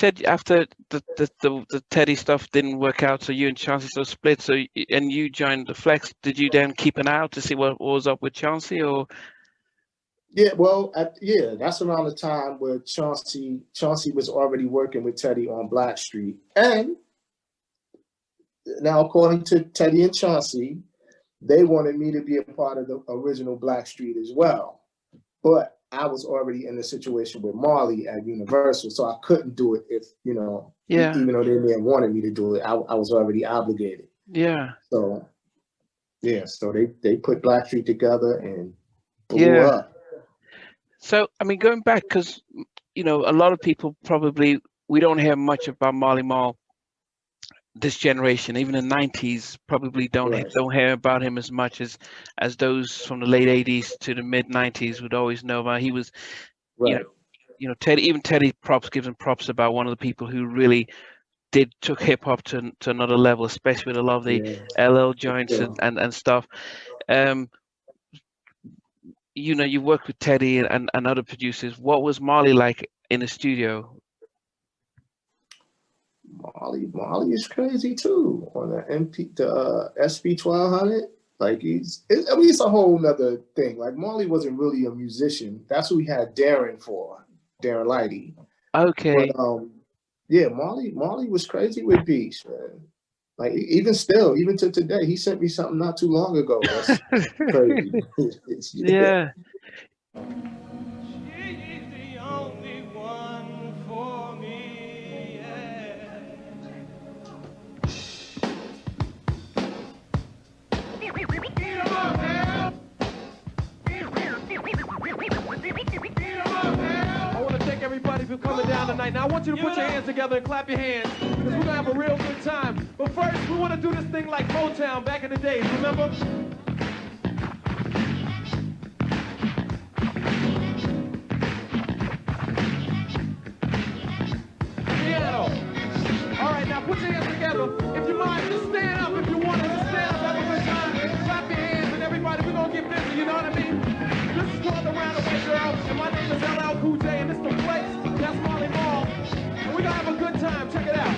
said after the Teddy stuff didn't work out, so you and Chauncey sort of split. So and you joined the Flex. Did you then keep an eye out to see what was up with Chauncey, or? Yeah, well, that's around the time where Chauncey was already working with Teddy on Blackstreet. And now, according to Teddy and Chauncey, they wanted me to be a part of the original Blackstreet as well. But I was already in the situation with Marley at Universal, so I couldn't do it if, even though they may have wanted me to do it, I was already obligated. Yeah. So, so they put Blackstreet together and blew up. So, I mean, going back, because, a lot of people we don't hear much about Marley Marl, this generation, even in the 90s, probably don't hear about him as much as those from the late 80s to the mid 90s would always know about. He was, Teddy gives him props about one of the people who really took hip hop to another level, especially with a lot of the LL joints and stuff. You worked with Teddy and other producers. What was Marley like in the studio? Marley is crazy too on the SP 1200. Like it's a whole nother thing. Like Marley wasn't really a musician. That's who we had Darren for, Darren Lighty. Okay. But Marley was crazy with beats, man. Like even to today, he sent me something not too long ago. That's crazy. Yeah. Everybody for coming down tonight. Now I want you to put your hands together and clap your hands, because we're gonna have a real good time. But first, we want to do this thing like Motown back in the days, remember? Piano. All right, now put your hands together. If you mind, just stand up if you want to. Just stand up, have a good time. Clap your hands, and everybody, we're gonna get busy, you know what I mean? This is called the Roundaway Girl, and my name is LL Cool J, and it's the Flex. That's Marley Marl. And we're gonna have a good time. Check it out.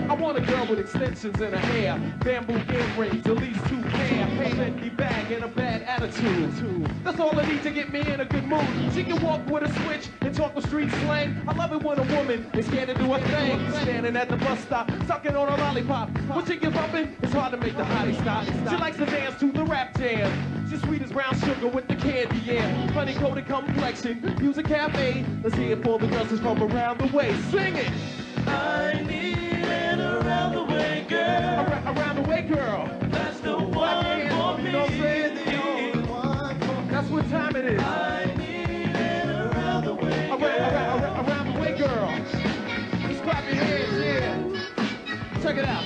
I want a girl with extensions in her hair, bamboo earrings, at least 2 pair, Fendi bag, and a bad attitude. That's all I need to get me in a good mood. She can walk with a switch and talk with street slang. I love it when a woman is scared to do a thing. Standing at the bus stop, sucking on a lollipop. When she gets bumping, it's hard to make the hottie stop. She likes to dance to the rap jam. She's sweet as brown sugar with the candy, yeah. Honey coated complexion, music cafe. Let's hear it for the girls from around the way. Sing it! I need an around the way girl. Around the way girl. That's the one for me. You know what I'm saying? That's what time it is. I need an around the way girl. Around the way girl. Just clap your hands, yeah. Check it out.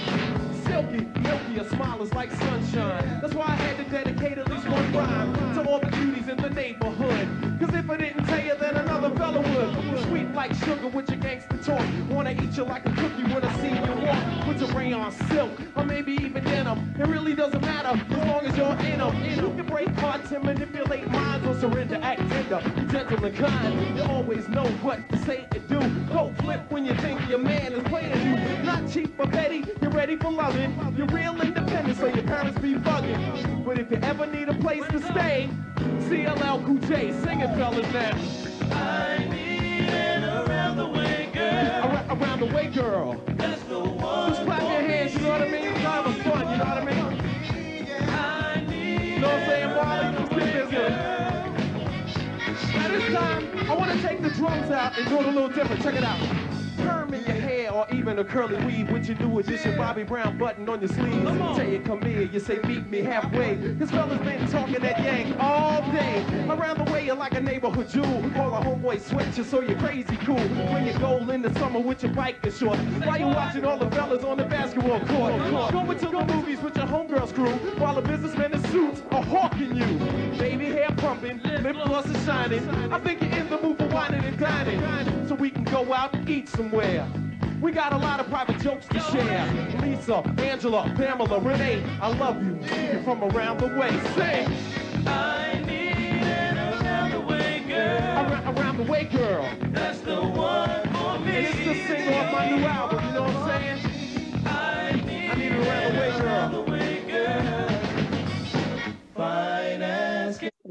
Silky, milky, her smile is like sunshine. That's why I had to dedicate at least one rhyme to all the beauties in the neighborhood. Cause if I didn't tell you, then another fella would. Sweet like sugar with your gangster talk. Wanna eat you like a cookie when I see you walk. With your rayon silk, or maybe even denim. It really doesn't matter as long as you're in them. You can break hearts and manipulate minds, or surrender, act tender, gentle and kind. You always know what to say and do. Go flip when you think your man is playing you. Not cheap but petty, you're ready for loving. You're real independent, so your parents be bugging. But if you ever need a place to stay, CLL Cool J, sing it, fellas, now. I need an around the way girl. Around the way girl. That's the one. Just clap your hands, you know what I mean? We're having fun, you know what I mean? I need, you know what I'm saying, Marley? Let's get busy. Now this time, I want to take the drums out and do it a little different. Check it out. Perm in your hair or even a curly weave with your new edition Bobby Brown button on your sleeve. Say you come here, you say meet me halfway. This fella's been talking that yank all day. Around the way you're like a neighborhood Jew. All the homeboys sweat you so you're crazy cool. When you go in the summer with your biker shorts. While you watching all the fellas on the basketball court. Going to the movies with your homegirls crew. While the businessmen in suits are hawking you. Baby hair pumping, lip gloss is shining. I think you're in the mood for whining and dining. So we can go out and eat somewhere. We got a lot of private jokes to share. Lisa, Angela, Pamela, Renee, I love you. You're from around the way. Sing! I need an around the way girl. Around the way girl. That's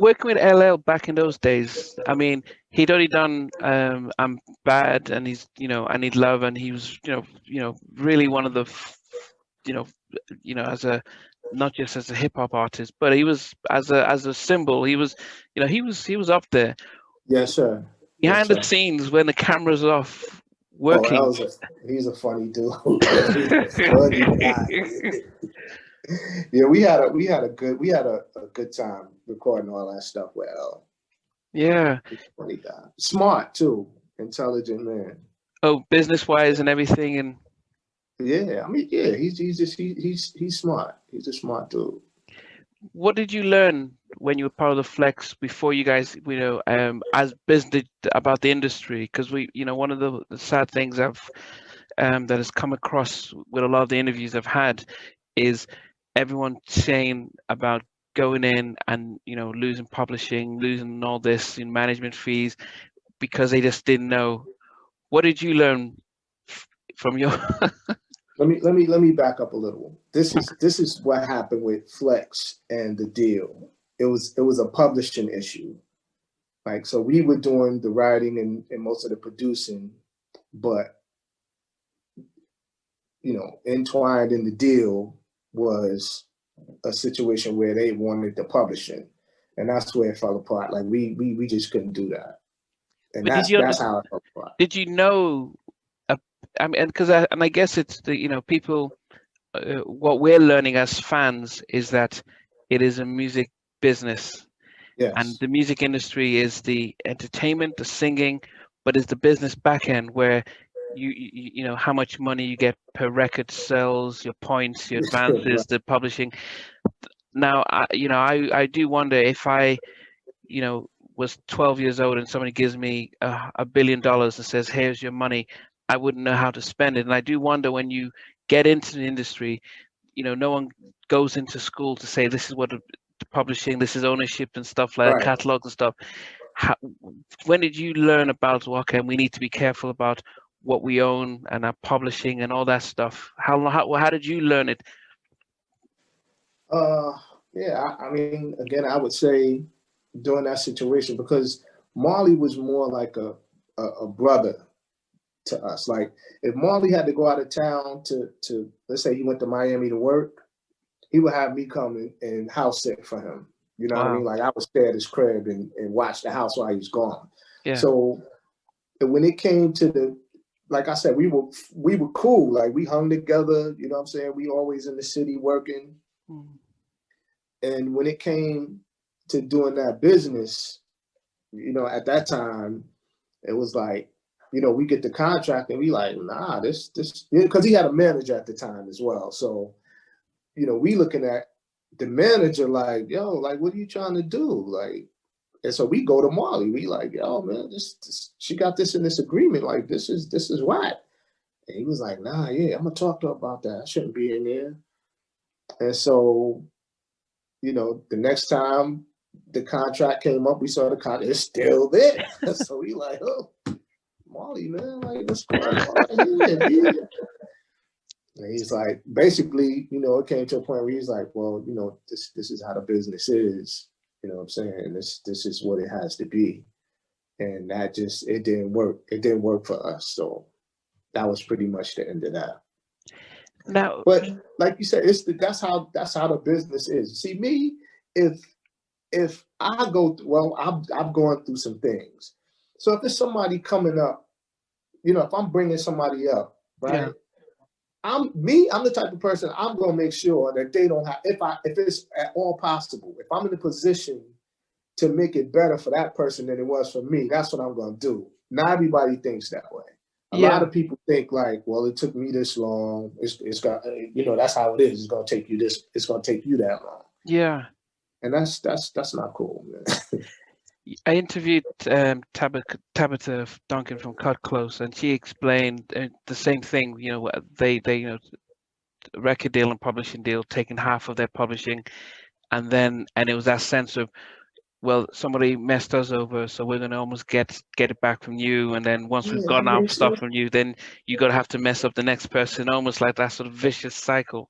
working with LL back in those days, I mean, he'd already done I'm Bad, and he's, I Need Love, and he was, really one of the, as a, not just as a hip hop artist, but he was as a symbol. He was, he was up there. Yes, sir. Behind the scenes, when the camera's off, working. Oh, he's a funny dude. He's a funny guy. Yeah, we had a good time recording all that stuff with L. Yeah. He's a funny guy. Smart too. Intelligent man. Oh, business wise and everything, and yeah, I mean, yeah, he's smart. He's a smart dude. What did you learn when you were part of the Flex before you guys, as business about the industry? Because one of the sad things that has come across with a lot of the interviews I've had is everyone saying about going in and losing publishing, losing all this in management fees because they just didn't know. What did you learn from your? Let me back up a little. This is what happened with Flex and the deal. It was a publishing issue. Like, so we were doing the writing and most of the producing, but entwined in the deal was a situation where they wanted the publishing, and that's where it fell apart. Like we just couldn't do that, and that's how it fell apart. Did you know? I mean, I guess it's the people. What we're learning as fans is that it is a music business, yes. And the music industry is the entertainment, the singing, but it's the business back end where you know how much money you get per record sales, your points, your advances, right. The publishing. Now, I do wonder if I, was 12 years old and somebody gives me $1 billion and says, "Here's your money," I wouldn't know how to spend it. And I do wonder, when you get into the industry, no one goes into school to say this is what the publishing, this is ownership and stuff like right. Catalogs and stuff. When did you learn about, okay, we need to be careful about what we own and our publishing and all that stuff? How did you learn it? Yeah, I mean, again, I would say during that situation, because Marley was more like a brother to us. Like, if Marley had to go out of town to let's say he went to Miami to work, he would have me come and house sit for him. You know wow. what I mean? Like, I would stay at his crib and watch the house while he was gone. Yeah. So when it came to like I said, we were cool. Like, we hung together, you know what I'm saying? We always in the city working. Mm. And when it came to doing that business, at that time, it was like, we get the contract and we like, nah, this, because he had a manager at the time as well. So, we looking at the manager like, yo, like, what are you trying to do? Like, and so we go to Marley. We like, yo, man, this she got this in this agreement. Like, this is whack. And he was like, nah, yeah, I'm gonna talk to her about that. I shouldn't be in there. And so, the next time the contract came up, we saw the contract, it's still there. So we like, oh, Marley, man, like, what's going on here? And he's like, basically, it came to a point where he's like, well, this is how the business is. You know what I'm saying? This is what it has to be. And that it didn't work. It didn't work for us. So that was pretty much the end of that. Now, but like you said, that's how the business is. See, me, if I go, I'm going through some things. So if there's somebody coming up, if I'm bringing somebody up, right? Yeah. I'm the type of person, I'm gonna make sure that they don't have, if it's at all possible, if I'm in a position to make it better for that person than it was for me, that's what I'm gonna do. Not everybody thinks that way. A lot of people think like, well, it took me this long. It's got, that's how it is. It's gonna take you this. It's gonna take you that long. Yeah, and that's not cool, man. I interviewed Tabitha Duncan from Cut Close, and she explained the same thing. They record deal and publishing deal, taking half of their publishing, and it was that sense of, well, somebody messed us over, so we're gonna almost get it back from you, and then once we've gotten our stuff from you, then you gotta have to mess up the next person, almost like that sort of vicious cycle.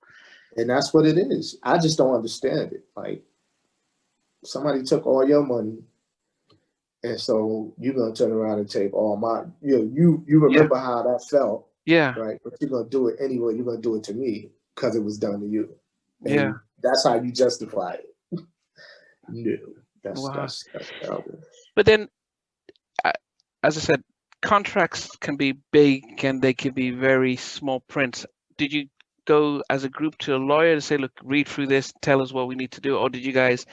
And that's what it is. I just don't understand it. Like, somebody took all your money, and so you're gonna turn around and take all my, you remember how that felt, right? But you're gonna do it anyway. You're gonna do it to me because it was done to you, and that's how you justify it. No, that's terrible. But then, as I said, contracts can be big and they can be very small print. Did you go as a group to a lawyer to say, look, read through this, tell us what we need to do, or did you guys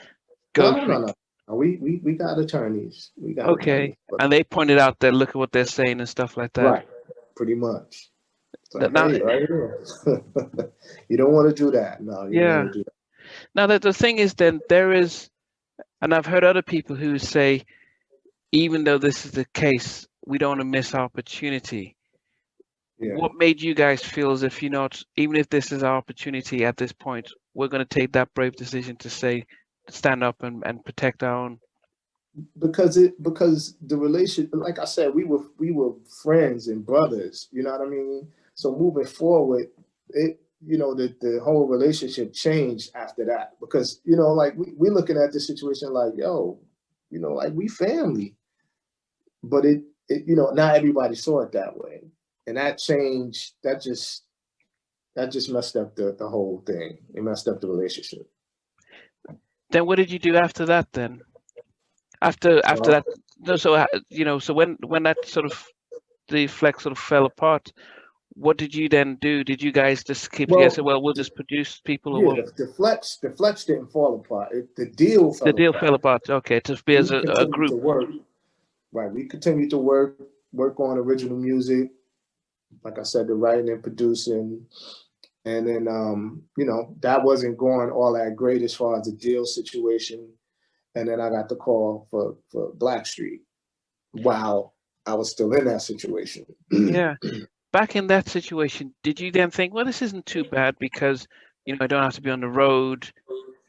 go? No. We got attorneys. Attorneys, and they pointed out that look at what they're saying and stuff like that. Right, pretty much. Like, now, hey, right here. You don't want to do that. No, you don't want to do that. Now the thing is, then there is, and I've heard other people who say, even though this is the case, we don't want to miss opportunity. Yeah. What made you guys feel as if, even if this is our opportunity at this point, we're going to take that brave decision to say, stand up and protect our own? Because the relationship, like I said, we were friends and brothers, you know what I mean? So moving forward, the whole relationship changed after that, because, like we're looking at this situation like, like we family, but it not everybody saw it that way. And that changed, that just messed up the whole thing. It messed up the relationship. Then what did you do after that then? After that, so when that sort of, the flex sort of fell apart, what did you then do? Did you guys just keep together? Well, we'll just produce people. Yeah, the flex didn't fall apart. The deal fell apart. Okay, to be as a group. Right, we continued to work on original music. Like I said, the writing and producing. And then, that wasn't going all that great as far as the deal situation. And then I got the call for Blackstreet while I was still in that situation. Yeah. Back in that situation, did you then think, well, this isn't too bad because, I don't have to be on the road.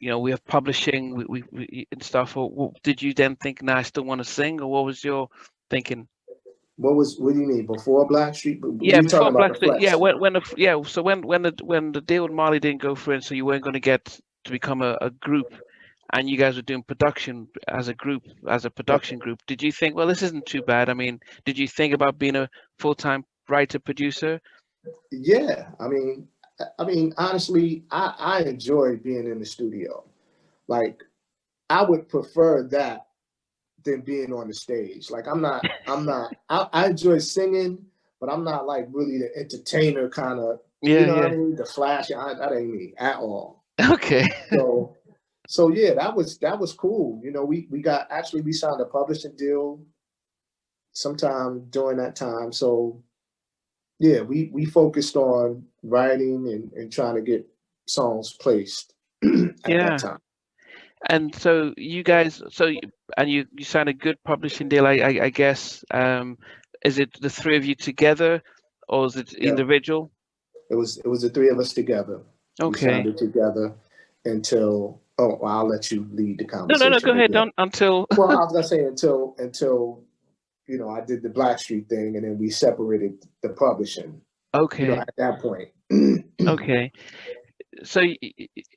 We have publishing we and stuff. Or did you then think, I still want to sing? Or what was your thinking? What do you mean, before Blackstreet? Yeah, before Blackstreet. Yeah, when the deal with Marley didn't go through, and so you weren't going to get to become a group, and you guys were doing production as a group, as a production group. Did you think, well, this isn't too bad? I mean, did you think about being a full-time writer producer? Yeah, I mean, honestly, I enjoy being in the studio. Like, I would prefer that than being on the stage. Like I enjoy singing, but I'm not like really the entertainer kind of, what I mean? The flash, that ain't me at all. Okay. So yeah, that was cool. We signed a publishing deal sometime during that time. So yeah, we focused on writing and trying to get songs placed at that time. And so you guys, you signed a good publishing deal, I guess. Is it the three of you together, or is it individual? It was the three of us together. Okay. We signed it together until. Oh, well, I'll let you lead the conversation. No, go ahead. Don't until. Well, I was gonna say until I did the Blackstreet thing, and then we separated the publishing. Okay. At that point. Okay. So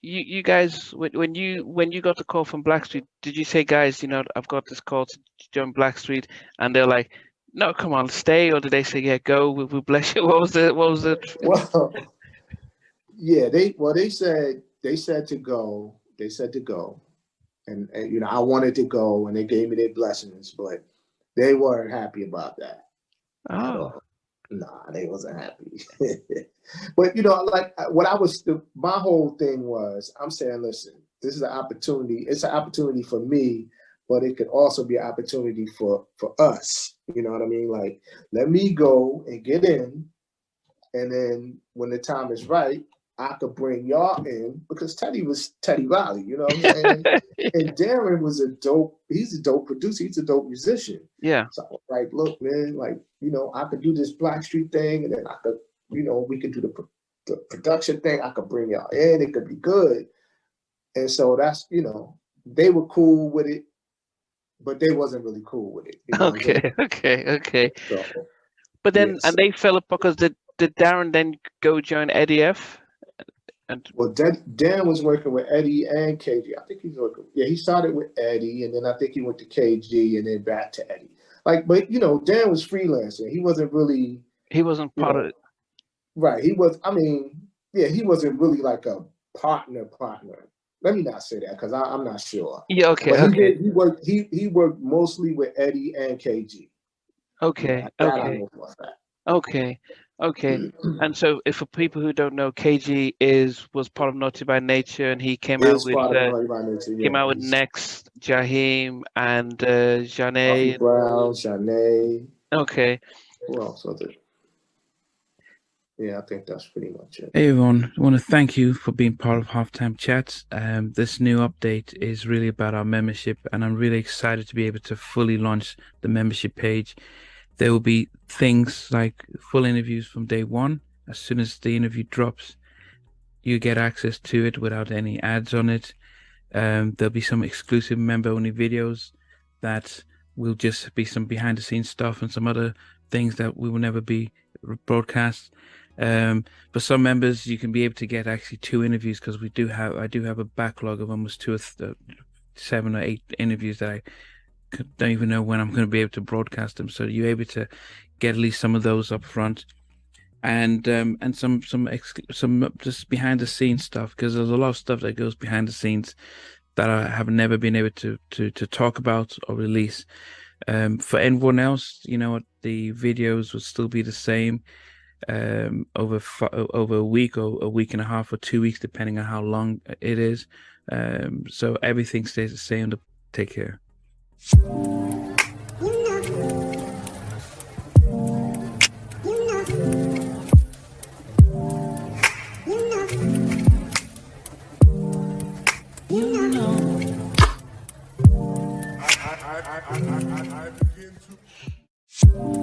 you guys, when you got the call from Blackstreet, did you say, guys, I've got this call to join Blackstreet, and they're like, no, come on, stay, or did they say, yeah, go, we'll bless you? What was it? Well, yeah, they said to go. They said to go, and I wanted to go, and they gave me their blessings, but they weren't happy about that. Oh. Nah, they wasn't happy. But like my whole thing was, I'm saying, listen, this is an opportunity. It's an opportunity for me, but it could also be an opportunity for us. You know what I mean? Like, let me go and get in, and then when the time is right, I could bring y'all in, because Teddy was Teddy Riley, you know what I'm saying? And Darren was he's a dope producer, he's a dope musician. Yeah. So I was like, look, man, like, I could do this Blackstreet thing, and then I could, we could do the production thing. I could bring y'all in, it could be good. And so that's, they were cool with it, but they wasn't really cool with it. Okay. So, but then, and they fell apart because did Darren then go join Eddie F? Well, Dan was working with Eddie and KG. I think he's working. Yeah, he started with Eddie, and then I think he went to KG, and then back to Eddie. Like, but you know, Dan was freelancing. He wasn't really. He wasn't part of it. Right. He was. I mean, yeah, he wasn't really like a partner. Let me not say that because I'm not sure. Yeah. Okay. But okay. He worked mostly with Eddie and KG. Okay. Yeah, okay. Okay. Okay. And so, if for people who don't know, KG was part of Naughty by Nature, and he came out with Next, Jaheim, and Janae. Brown, Janae. Okay. Who else was it? Yeah, I think that's pretty much it. Hey everyone, I want to thank you for being part of Halftime Chats. This new update is really about our membership, and I'm really excited to be able to fully launch the membership page. There will be things like full interviews from day one. As soon as the interview drops, you get access to it without any ads on it. There'll be some exclusive member-only videos that will just be some behind-the-scenes stuff and some other things that we will never be broadcast. For some members, you can be able to get actually 2 interviews because I do have a backlog of almost 7 or 8 interviews that I don't even know when I'm going to be able to broadcast them. So you're able to get at least some of those up front, and some just behind the scenes stuff, because there's a lot of stuff that goes behind the scenes that I have never been able to talk about or release. For everyone else, you know what, the videos will still be the same. Over a week or a week and a half or 2 weeks, depending on how long it is. So everything stays the same. Take care. I begin to